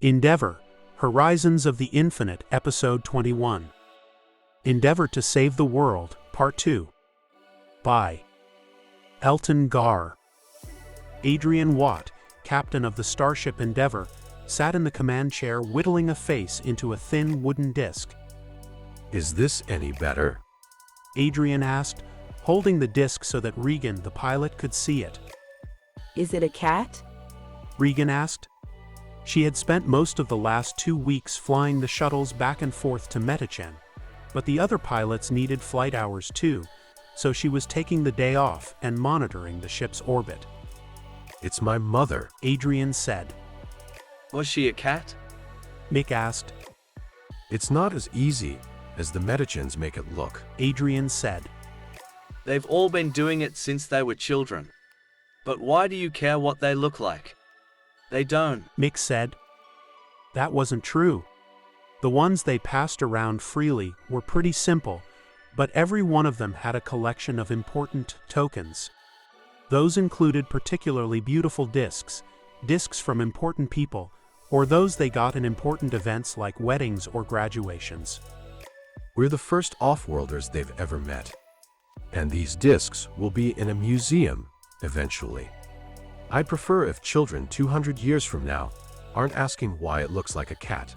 Endeavor, Horizons of the Infinite, Episode 21. Endeavor to Save the World, Part 2. By Elton Garr. Adrian Watt, captain of the Starship Endeavor, sat in the command chair whittling a face into a thin wooden disc. "Is this any better?" Adrian asked, holding the disc so that Regan, the pilot, could see it. "Is it a cat?" Regan asked. She had spent most of the last 2 weeks flying the shuttles back and forth to Metachen, but the other pilots needed flight hours too, so she was taking the day off and monitoring the ship's orbit. "It's my mother," Adrian said. Was she a cat? Mick asked. "It's not as easy as the Metachens make it look," Adrian said. They've all been doing it since they were children. But why do you care what they look like? They don't. Mick said. That wasn't true. The ones they passed around freely were pretty simple, but every one of them had a collection of important tokens. Those included particularly beautiful discs from important people, or those they got in important events like weddings or graduations. "We're the first off-worlders they've ever met. And these discs will be in a museum, eventually. I'd prefer if children 200 years from now aren't asking why it looks like a cat."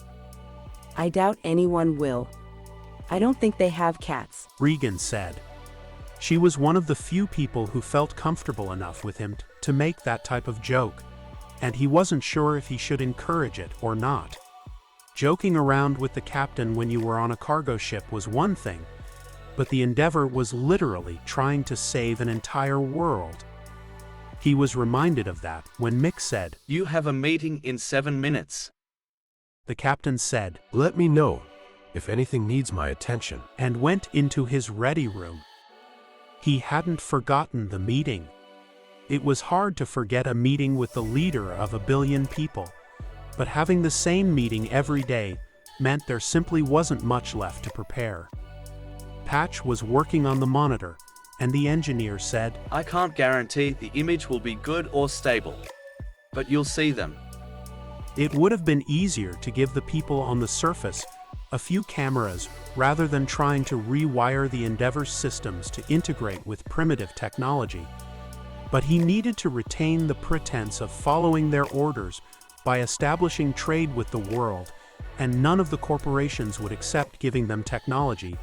"I doubt anyone will. I don't think they have cats," Regan said. She was one of the few people who felt comfortable enough with him to make that type of joke, and he wasn't sure if he should encourage it or not. Joking around with the captain when you were on a cargo ship was one thing, but the Endeavor was literally trying to save an entire world. He was reminded of that when Mick said, You have a meeting in 7 minutes. The captain said, "Let me know if anything needs my attention," and went into his ready room. He hadn't forgotten the meeting. It was hard to forget a meeting with the leader of 1 billion people, but having the same meeting every day meant there simply wasn't much left to prepare. Patch was working on the monitor, and the engineer said, I can't guarantee the image will be good or stable. But you'll see them. It would have been easier to give the people on the surface a few cameras rather than trying to rewire the Endeavor's systems to integrate with primitive technology. But he needed to retain the pretense of following their orders by establishing trade with the world, and none of the corporations would accept giving them technology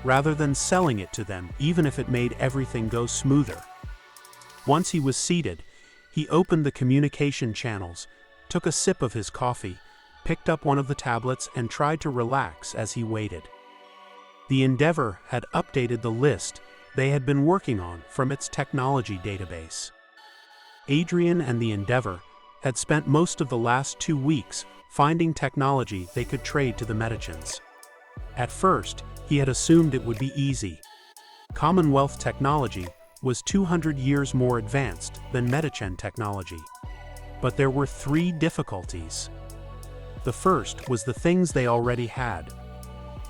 rather than selling it to them, even if it made everything go smoother. Once he was seated, he opened the communication channels, took a sip of his coffee, picked up one of the tablets, and tried to relax as he waited. The Endeavor had updated the list they had been working on from its technology database. Adrian and the Endeavor had spent most of the last 2 weeks finding technology they could trade to the Metachens. At first, he had assumed it would be easy. Commonwealth technology was 200 years more advanced than Metachen technology. But there were 3 difficulties. The first was the things they already had.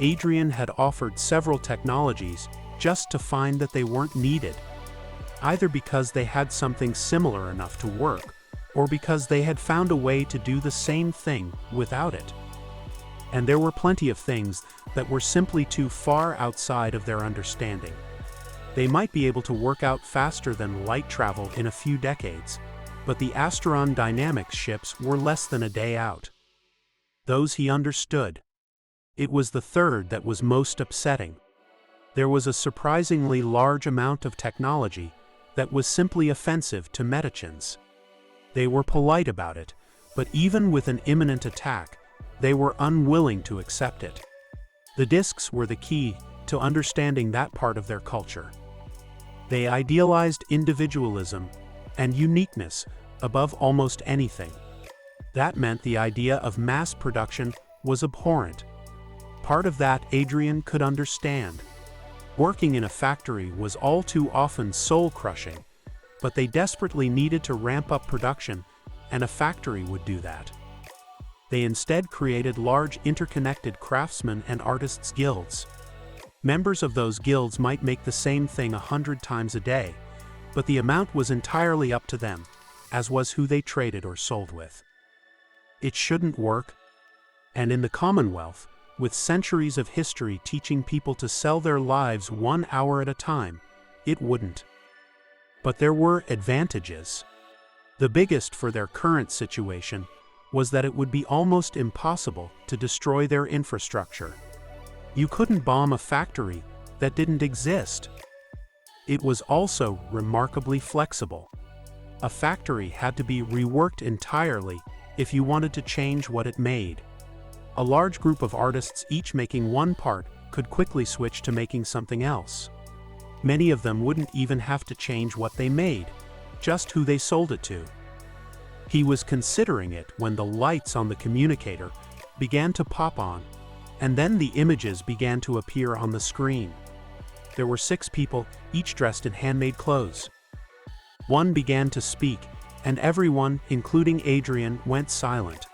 Adrian had offered several technologies just to find that they weren't needed, either because they had something similar enough to work, or because they had found a way to do the same thing without it. And there were plenty of things that were simply too far outside of their understanding. They might be able to work out faster than light travel in a few decades, but the Asteron Dynamics ships were less than a day out. Those he understood. It was the third that was most upsetting. There was a surprisingly large amount of technology that was simply offensive to Metachens. They were polite about it, but even with an imminent attack, they were unwilling to accept it. The discs were the key to understanding that part of their culture. They idealized individualism and uniqueness above almost anything. That meant the idea of mass production was abhorrent. Part of that Adrian could understand. Working in a factory was all too often soul-crushing, but they desperately needed to ramp up production, and a factory would do that. They instead created large interconnected craftsmen and artists' guilds. Members of those guilds might make the same thing 100 times a day, but the amount was entirely up to them, as was who they traded or sold with. It shouldn't work, And in the Commonwealth, with centuries of history teaching people to sell their lives 1 hour at a time, it wouldn't. But there were advantages. The biggest for their current situation was that it would be almost impossible to destroy their infrastructure. You couldn't bomb a factory that didn't exist. It was also remarkably flexible. A factory had to be reworked entirely if you wanted to change what it made. A large group of artists each making one part could quickly switch to making something else. Many of them wouldn't even have to change what they made, just who they sold it to. He was considering it when the lights on the communicator began to pop on, and then the images began to appear on the screen. There were 6 people, each dressed in handmade clothes. One began to speak, and everyone, including Adrian, went silent.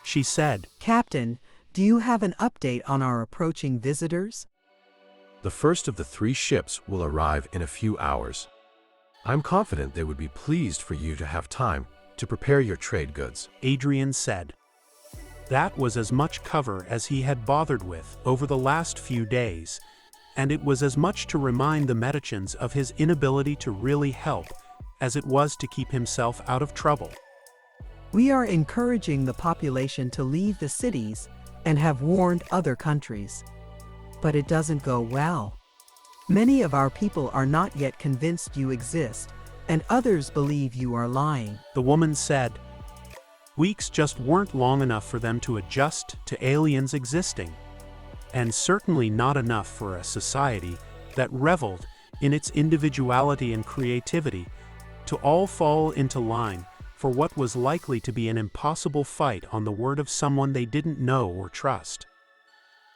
She said, Captain, do you have an update on our approaching visitors? The first of the 3 ships will arrive in a few hours. I'm confident they would be pleased for you to have time to prepare your trade goods. Adrian said. That was as much cover as he had bothered with over the last few days, and it was as much to remind the Medichans of his inability to really help as it was to keep himself out of trouble. We are encouraging the population to leave the cities and have warned other countries. But it doesn't go well. Many of our people are not yet convinced you exist, and others believe you are lying. The woman said, weeks just weren't long enough for them to adjust to aliens existing, and certainly not enough for a society that reveled in its individuality and creativity to all fall into line for what was likely to be an impossible fight on the word of someone they didn't know or trust.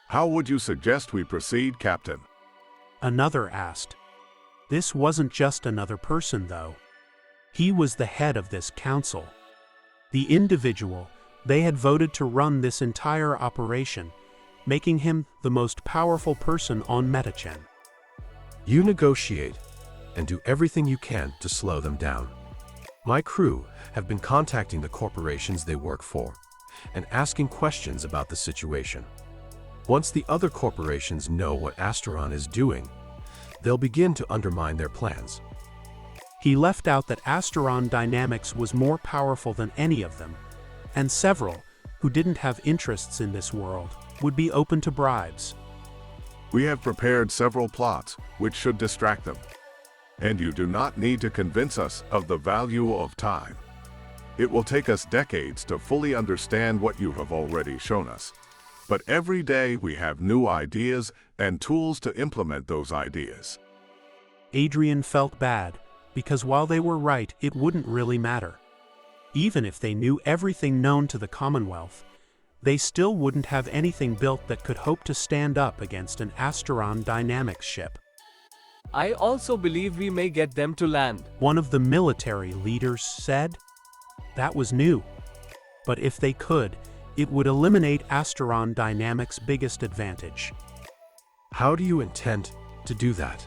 How would you suggest we proceed, Captain? Another asked. This wasn't just another person, though. He was the head of this council. The individual they had voted to run this entire operation, making him the most powerful person on Medichen. You negotiate and do everything you can to slow them down. My crew have been contacting the corporations they work for and asking questions about the situation. Once the other corporations know what Asteron is doing, they'll begin to undermine their plans. He left out that Asteron Dynamics was more powerful than any of them, and several, who didn't have interests in this world, would be open to bribes. We have prepared several plots which should distract them. And you do not need to convince us of the value of time. It will take us decades to fully understand what you have already shown us. But every day we have new ideas and tools to implement those ideas. Adrian felt bad, because while they were right, it wouldn't really matter. Even if they knew everything known to the Commonwealth, they still wouldn't have anything built that could hope to stand up against an Asteron Dynamics ship. I also believe we may get them to land. One of the military leaders said. That was new. But if they could, it would eliminate Asteron Dynamics' biggest advantage. How do you intend to do that?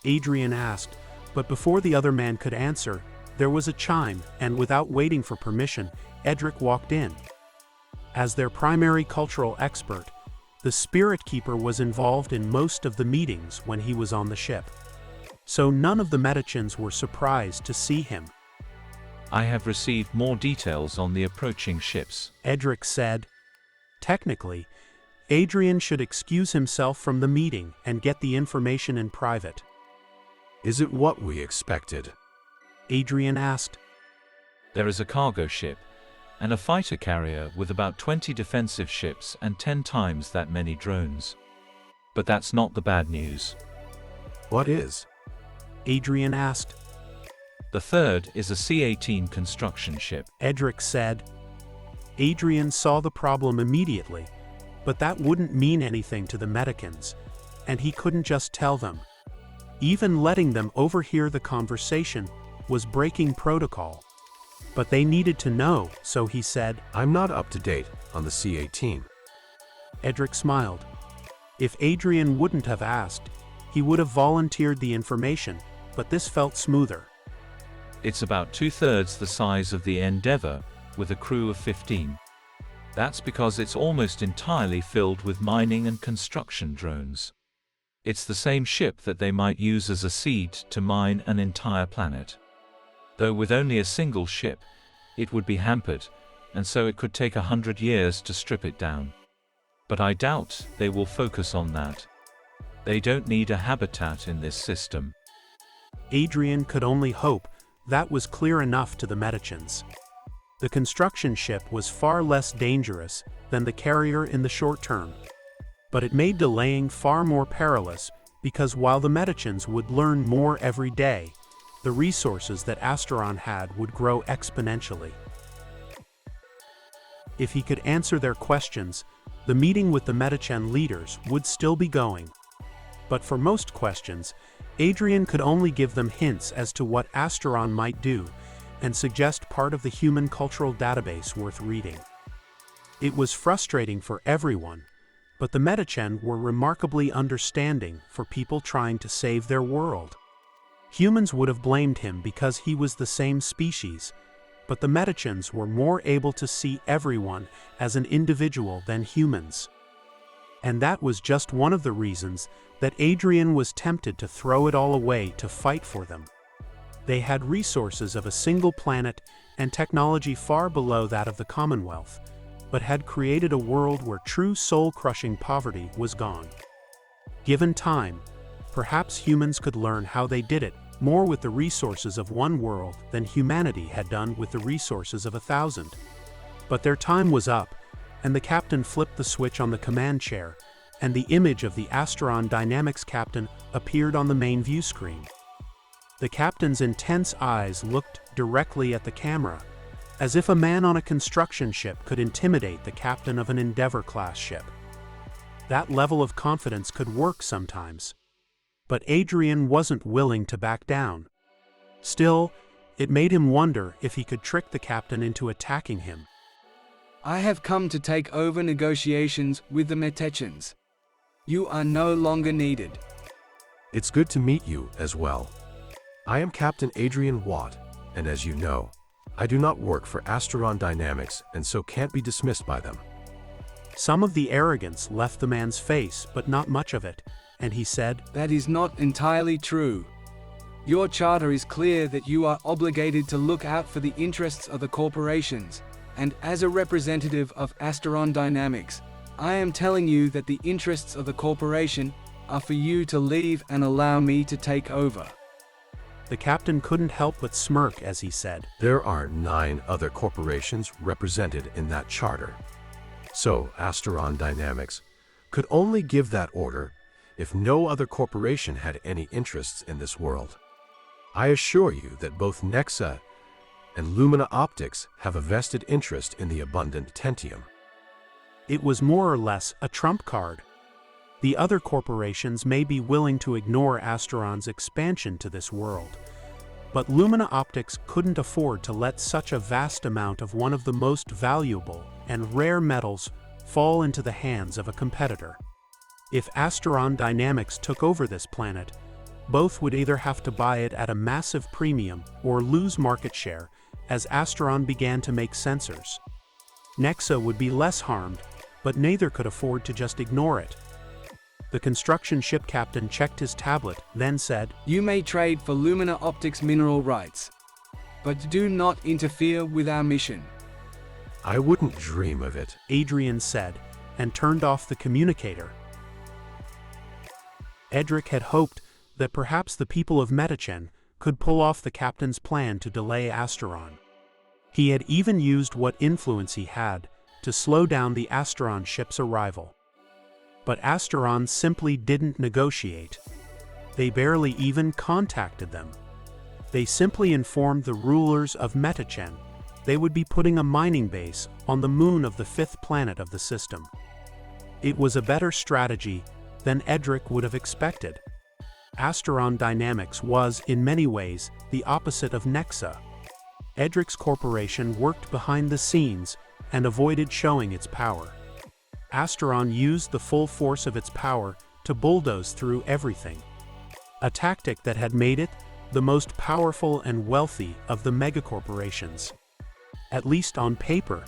Adrian asked, but before the other man could answer, there was a chime, and without waiting for permission, Edric walked in. As their primary cultural expert, the Spirit Keeper was involved in most of the meetings when he was on the ship. So none of the Medichans were surprised to see him. I have received more details on the approaching ships. Edric said. Technically, Adrian should excuse himself from the meeting and get the information in private. Is it what we expected? Adrian asked. There is a cargo ship and a fighter carrier with about 20 defensive ships and 10 times that many drones. But that's not the bad news. What is? Adrian asked. The third is a C-18 construction ship. Edric said. Adrian saw the problem immediately, but that wouldn't mean anything to the Medicans, and he couldn't just tell them. Even letting them overhear the conversation was breaking protocol. But they needed to know, so he said, I'm not up to date on the C-18. Edric smiled. If Adrian wouldn't have asked, he would have volunteered the information, but this felt smoother. It's about 2/3 the size of the Endeavor, with a crew of 15. That's because it's almost entirely filled with mining and construction drones. It's the same ship that they might use as a seed to mine an entire planet. Though with only a single ship, it would be hampered, and so it could take 100 years to strip it down. But I doubt they will focus on that. They don't need a habitat in this system. Adrian could only hope that was clear enough to the Medichans. The construction ship was far less dangerous than the carrier in the short term, but it made delaying far more perilous because while the Medichans would learn more every day, the resources that Asteron had would grow exponentially. If he could answer their questions, the meeting with the Medichan leaders would still be going. But for most questions, Adrian could only give them hints as to what Asteron might do and suggest part of the human cultural database worth reading. It was frustrating for everyone, but the Medichan were remarkably understanding for people trying to save their world. Humans would have blamed him because he was the same species, but the Medichans were more able to see everyone as an individual than humans. And that was just one of the reasons that Adrian was tempted to throw it all away to fight for them. They had resources of a single planet and technology far below that of the Commonwealth, but had created a world where true soul-crushing poverty was gone. Given time, perhaps humans could learn how they did it more with the resources of one world than humanity had done with the resources of 1,000. But their time was up, and the captain flipped the switch on the command chair, and the image of the Asteron Dynamics captain appeared on the main view screen. The captain's intense eyes looked directly at the camera, as if a man on a construction ship could intimidate the captain of an Endeavor-class ship. That level of confidence could work sometimes. But Adrian wasn't willing to back down. Still, it made him wonder if he could trick the captain into attacking him. I have come to take over negotiations with the Metechans. You are no longer needed. It's good to meet you as well. I am Captain Adrian Watt, and as you know, I do not work for Asteron Dynamics and so can't be dismissed by them. Some of the arrogance left the man's face, but not much of it, and he said, That is not entirely true. Your charter is clear that you are obligated to look out for the interests of the corporations, and as a representative of Asteron Dynamics, I am telling you that the interests of the corporation are for you to leave and allow me to take over. The captain couldn't help but smirk as he said, There are 9 other corporations represented in that charter. So Asteron Dynamics could only give that order if no other corporation had any interests in this world. I assure you that both Nexa and Lumina Optics have a vested interest in the abundant Tentium. It was more or less a trump card. The other corporations may be willing to ignore Asteron's expansion to this world, but Lumina Optics couldn't afford to let such a vast amount of one of the most valuable and rare metals fall into the hands of a competitor. If Asteron Dynamics took over this planet, both would either have to buy it at a massive premium or lose market share as Asteron began to make sensors. Nexa would be less harmed, but neither could afford to just ignore it. The construction ship captain checked his tablet, then said, You may trade for Lumina Optics mineral rights, but do not interfere with our mission. I wouldn't dream of it, Adrian said, and turned off the communicator. Edric had hoped that perhaps the people of Medichen could pull off the captain's plan to delay Asteron. He had even used what influence he had to slow down the Asteron ship's arrival. But Asteron simply didn't negotiate. They barely even contacted them. They simply informed the rulers of Metachen they would be putting a mining base on the moon of the 5th planet of the system. It was a better strategy than Edric would have expected. Asteron Dynamics was, in many ways, the opposite of Nexa. Edric's corporation worked behind the scenes and avoided showing its power. Asteron used the full force of its power to bulldoze through everything, a tactic that had made it the most powerful and wealthy of the megacorporations, at least on paper.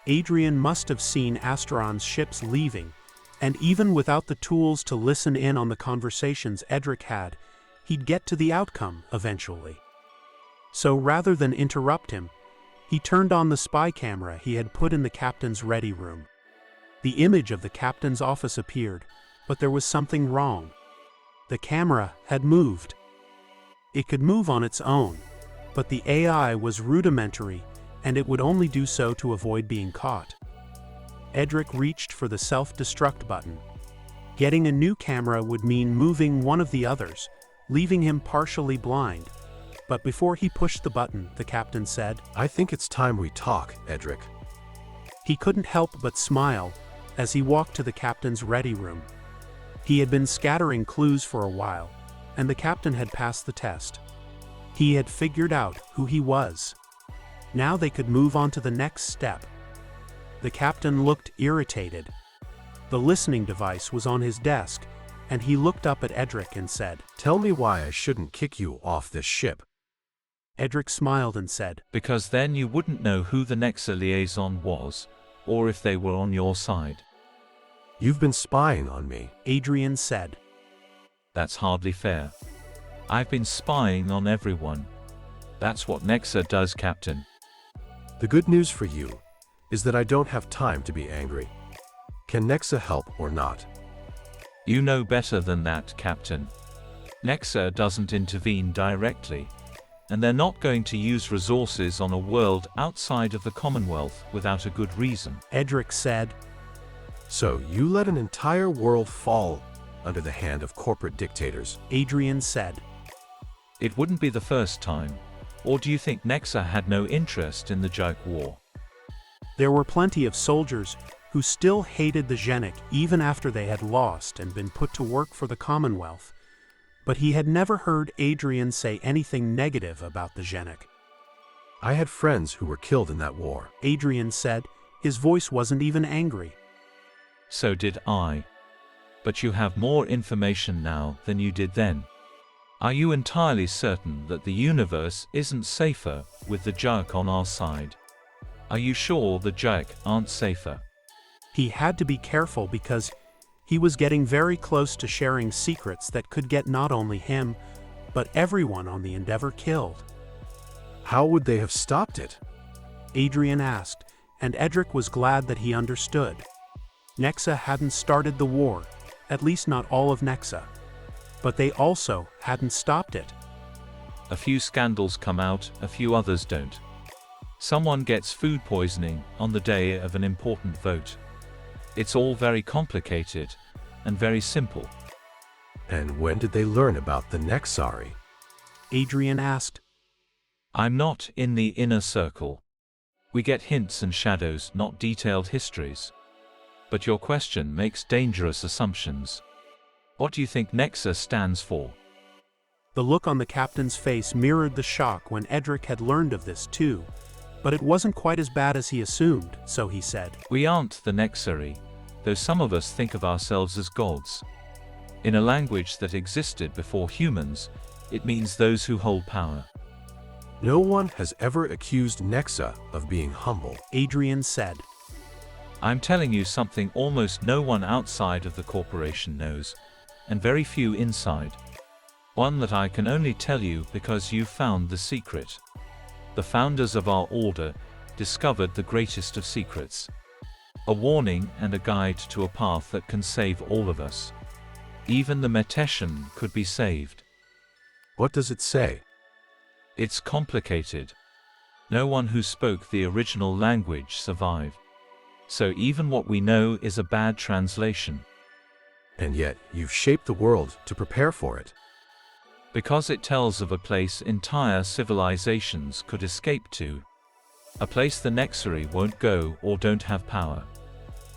Adrian must have seen Asteron's ships leaving, and even without the tools to listen in on the conversations Edric had, he'd get to the outcome eventually. So rather than interrupt him, he turned on the spy camera he had put in the captain's ready room. The image of the captain's office appeared, but there was something wrong. The camera had moved. It could move on its own, but the AI was rudimentary, and it would only do so to avoid being caught. Edric reached for the self-destruct button. Getting a new camera would mean moving one of the others, leaving him partially blind. But before he pushed the button, the captain said, I think it's time we talk, Edric. He couldn't help but smile as he walked to the captain's ready room. He had been scattering clues for a while, and the captain had passed the test. He had figured out who he was. Now they could move on to the next step. The captain looked irritated. The listening device was on his desk, and he looked up at Edric and said, Tell me why I shouldn't kick you off this ship. Edric smiled and said, Because then you wouldn't know who the Nexa liaison was, or if they were on your side. You've been spying on me, Adrian said. That's hardly fair. I've been spying on everyone. That's what Nexa does, Captain. The good news for you is that I don't have time to be angry. Can Nexa help or not? You know better than that, Captain. Nexa doesn't intervene directly, and they're not going to use resources on a world outside of the Commonwealth without a good reason. Edric said. So you let an entire world fall under the hand of corporate dictators? Adrian said. It wouldn't be the first time. Or do you think Nexa had no interest in the Jaik War? There were plenty of soldiers who still hated the Genik even after they had lost and been put to work for the Commonwealth. But he had never heard Adrian say anything negative about the Genik. I had friends who were killed in that war, Adrian said. His voice wasn't even angry. So did I. But you have more information now than you did then. Are you entirely certain that the universe isn't safer with the Jaik on our side? Are you sure the Jaik aren't safer? He had to be careful because he was getting very close to sharing secrets that could get not only him, but everyone on the Endeavor killed. How would they have stopped it? Adrian asked, and Edric was glad that he understood. Nexa hadn't started the war, at least not all of Nexa. But they also hadn't stopped it. A few scandals come out, a few others don't. Someone gets food poisoning on the day of an important vote. It's all very complicated and very simple. And when did they learn about the Nexari? Adrian asked. I'm not in the inner circle. We get hints and shadows, not detailed histories. But your question makes dangerous assumptions. What do you think Nexa stands for? The look on the captain's face mirrored the shock when Edric had learned of this too, but it wasn't quite as bad as he assumed, so he said, We aren't the Nexari, though some of us think of ourselves as gods. In a language that existed before humans, it means those who hold power. No one has ever accused Nexa of being humble, Adrian said. I'm telling you something almost no one outside of the corporation knows, and very few inside. One that I can only tell you because you found the secret. The founders of our order discovered the greatest of secrets. A warning and a guide to a path that can save all of us. Even the Meteshan could be saved. What does it say? It's complicated. No one who spoke the original language survived. So even what we know is a bad translation. And yet, you've shaped the world to prepare for it. Because it tells of a place entire civilizations could escape to. A place the Nexari won't go or don't have power.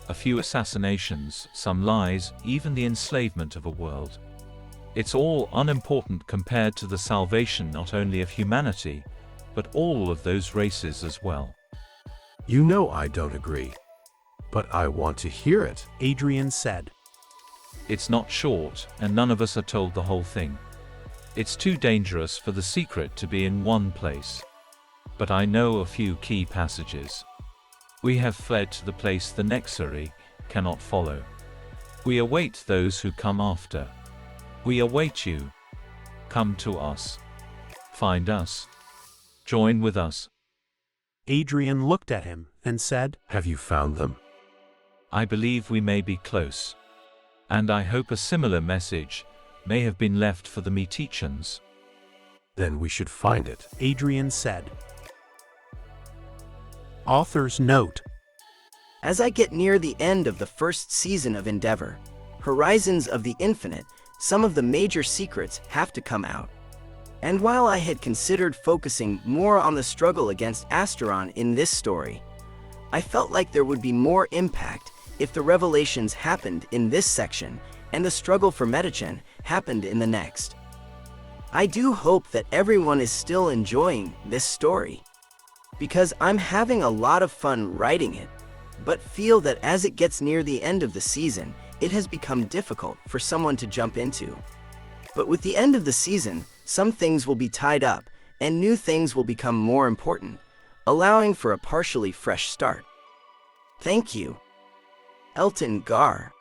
A few assassinations, some lies, even the enslavement of a world. It's all unimportant compared to the salvation not only of humanity, but all of those races as well. You know I don't agree. But I want to hear it, Adrian said. It's not short, and none of us are told the whole thing. It's too dangerous for the secret to be in one place. But I know a few key passages. We have fled to the place the Nexari cannot follow. We await those who come after. We await you. Come to us. Find us. Join with us. Adrian looked at him and said, Have you found them? I believe we may be close. And I hope a similar message may have been left for the Metetians. Then we should find it. Adrian said. Author's note. As I get near the end of the first season of Endeavor, Horizons of the Infinite, some of the major secrets have to come out. And while I had considered focusing more on the struggle against Asteron in this story, I felt like there would be more impact if the revelations happened in this section and the struggle for Metachan happened in the next. I do hope that everyone is still enjoying this story, because I'm having a lot of fun writing it, but feel that as it gets near the end of the season, it has become difficult for someone to jump into. But with the end of the season, some things will be tied up, and new things will become more important, allowing for a partially fresh start. Thank you. Elton Gar.